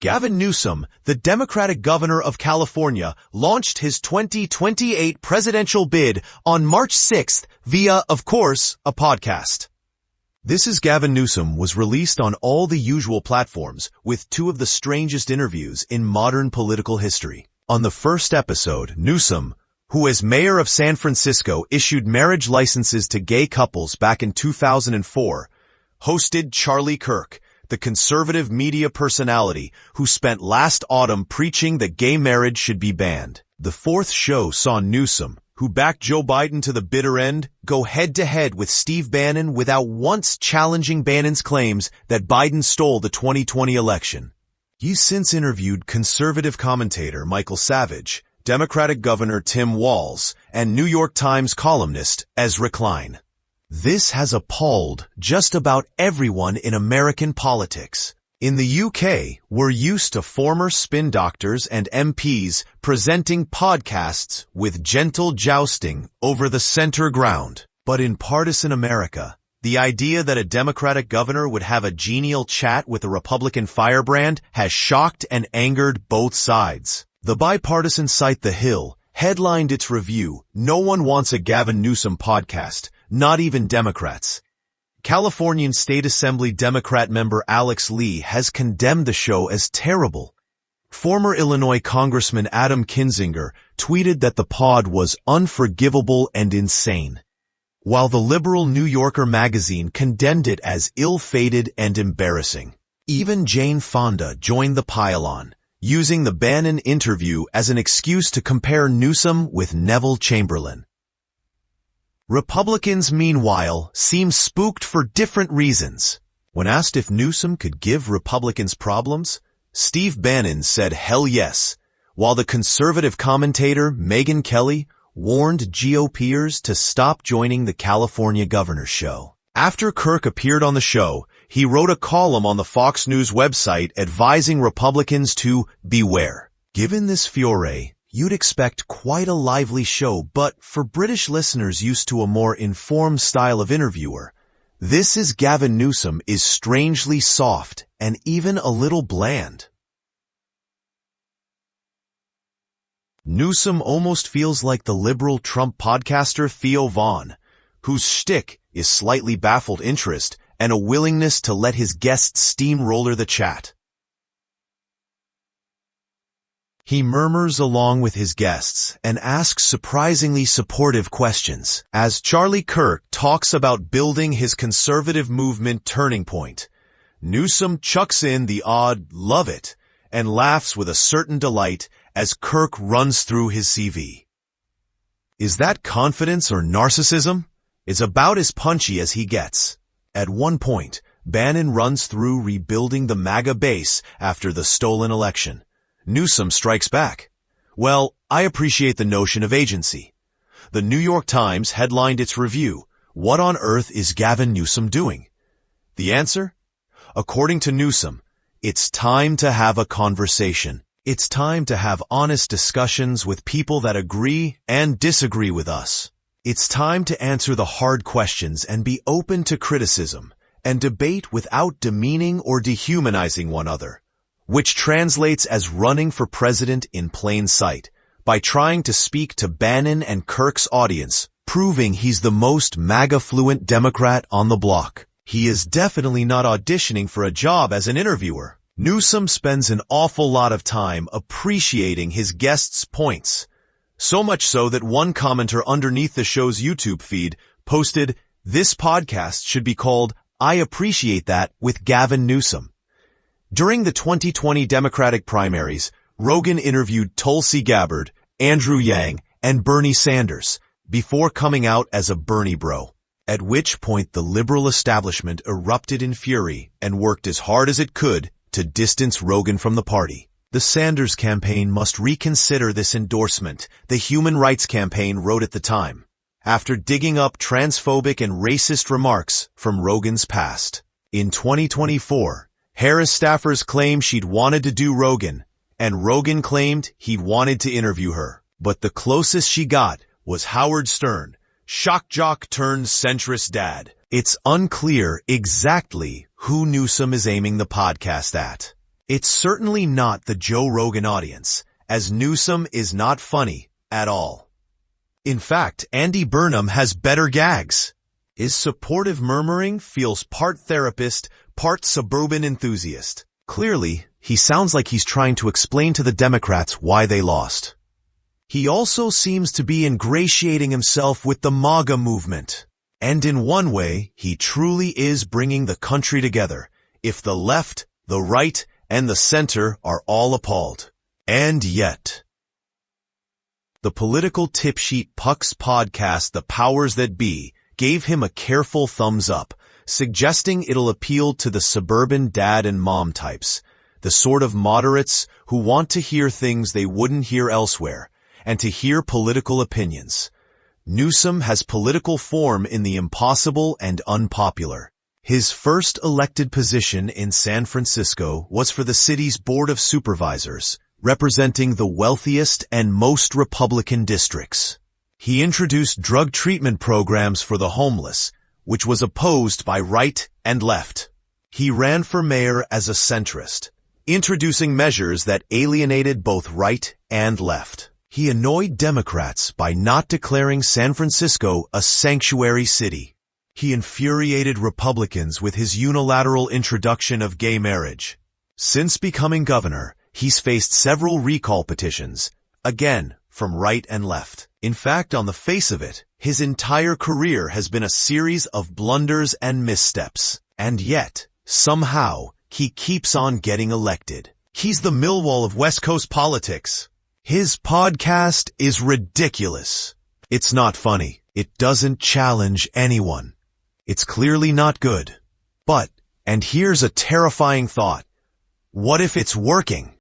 Gavin Newsom, the Democratic governor of California, launched his 2028 presidential bid on March 6th via, of course, a podcast. This is Gavin Newsom was released on all the usual platforms with two of the strangest interviews in modern political history. On the first episode, Newsom, who as mayor of San Francisco issued marriage licenses to gay couples back in 2004, hosted Charlie Kirk, the conservative media personality who spent last autumn preaching that gay marriage should be banned. The fourth show saw Newsom, who backed Joe Biden to the bitter end, go head-to-head with Steve Bannon without once challenging Bannon's claims that Biden stole the 2020 election. He's since interviewed conservative commentator Michael Savage, Democratic Governor Tim Walz, and New York Times columnist Ezra Klein. This has appalled just about everyone in American politics. In the UK, we're used to former spin doctors and MPs presenting podcasts with gentle jousting over the center ground. But in partisan America, the idea that a Democratic governor would have a genial chat with a Republican firebrand has shocked and angered both sides. The bipartisan site The Hill headlined its review, "No one wants a Gavin Newsom podcast, not even Democrats." Californian State Assembly Democrat member Alex Lee has condemned the show as terrible. Former Illinois Congressman Adam Kinzinger tweeted that the pod was unforgivable and insane, while the liberal New Yorker magazine condemned it as ill-fated and embarrassing. Even Jane Fonda joined the pile-on, using the Bannon interview as an excuse to compare Newsom with Neville Chamberlain. Republicans, meanwhile, seem spooked for different reasons. When asked if Newsom could give Republicans problems, Steve Bannon said hell yes, while the conservative commentator Megyn Kelly warned GOPers to stop joining the California Governor's Show. After Kirk appeared on the show, he wrote a column on the Fox News website advising Republicans to beware. Given this furore, you'd expect quite a lively show, but for British listeners used to a more informed style of interviewer, this is Gavin Newsom is strangely soft and even a little bland. Newsom almost feels like the liberal Trump podcaster Theo Vaughn, whose shtick is slightly baffled interest and a willingness to let his guests steamroller the chat. He murmurs along with his guests and asks surprisingly supportive questions. As Charlie Kirk talks about building his conservative movement turning point, Newsom chucks in the odd "love it" and laughs with a certain delight as Kirk runs through his CV. Is that confidence or narcissism? It's about as punchy as he gets. At one point, Bannon runs through rebuilding the MAGA base after the stolen election. Newsom strikes back. Well, I appreciate the notion of agency. The New York Times headlined its review, "What on earth is Gavin Newsom doing?" The answer? According to Newsom, it's time to have a conversation. It's time to have honest discussions with people that agree and disagree with us. It's time to answer the hard questions and be open to criticism and debate without demeaning or dehumanizing one another, which translates as running for president in plain sight, by trying to speak to Bannon and Kirk's audience, proving he's the most MAGA-fluent Democrat on the block. He is definitely not auditioning for a job as an interviewer. Newsom spends an awful lot of time appreciating his guests' points, so much so that one commenter underneath the show's YouTube feed posted, "This podcast should be called I Appreciate That with Gavin Newsom." During the 2020 Democratic primaries, Rogan interviewed Tulsi Gabbard, Andrew Yang, and Bernie Sanders before coming out as a Bernie bro, at which point the liberal establishment erupted in fury and worked as hard as it could to distance Rogan from the party. The Sanders campaign must reconsider this endorsement, the Human Rights Campaign wrote at the time, after digging up transphobic and racist remarks from Rogan's past. In 2024, Harris staffers claimed she'd wanted to do Rogan, and Rogan claimed he'd wanted to interview her. But the closest she got was Howard Stern, shock jock turned centrist dad. It's unclear exactly who Newsom is aiming the podcast at. It's certainly not the Joe Rogan audience, as Newsom is not funny at all. In fact, Andy Burnham has better gags. His supportive murmuring feels part therapist, part suburban enthusiast. Clearly, he sounds like he's trying to explain to the Democrats why they lost. He also seems to be ingratiating himself with the MAGA movement. And in one way, he truly is bringing the country together, if the left, the right, and the center are all appalled. And yet, the political tip sheet Puck's podcast, The Powers That Be, gave him a careful thumbs up, suggesting it'll appeal to the suburban dad and mom types, the sort of moderates who want to hear things they wouldn't hear elsewhere, and to hear political opinions. Newsom has political form in the impossible and unpopular. His first elected position in San Francisco was for the city's Board of Supervisors, representing the wealthiest and most Republican districts. He introduced drug treatment programs for the homeless, which was opposed by right and left. He ran for mayor as a centrist, introducing measures that alienated both right and left. He annoyed Democrats by not declaring San Francisco a sanctuary city. He infuriated Republicans with his unilateral introduction of gay marriage. Since becoming governor, he's faced several recall petitions, again from right and left. In fact, on the face of it, his entire career has been a series of blunders and missteps. And yet, somehow, he keeps on getting elected. He's the Millwall of West Coast politics. His podcast is ridiculous. It's not funny. It doesn't challenge anyone. It's clearly not good. But, and here's a terrifying thought, what if it's working?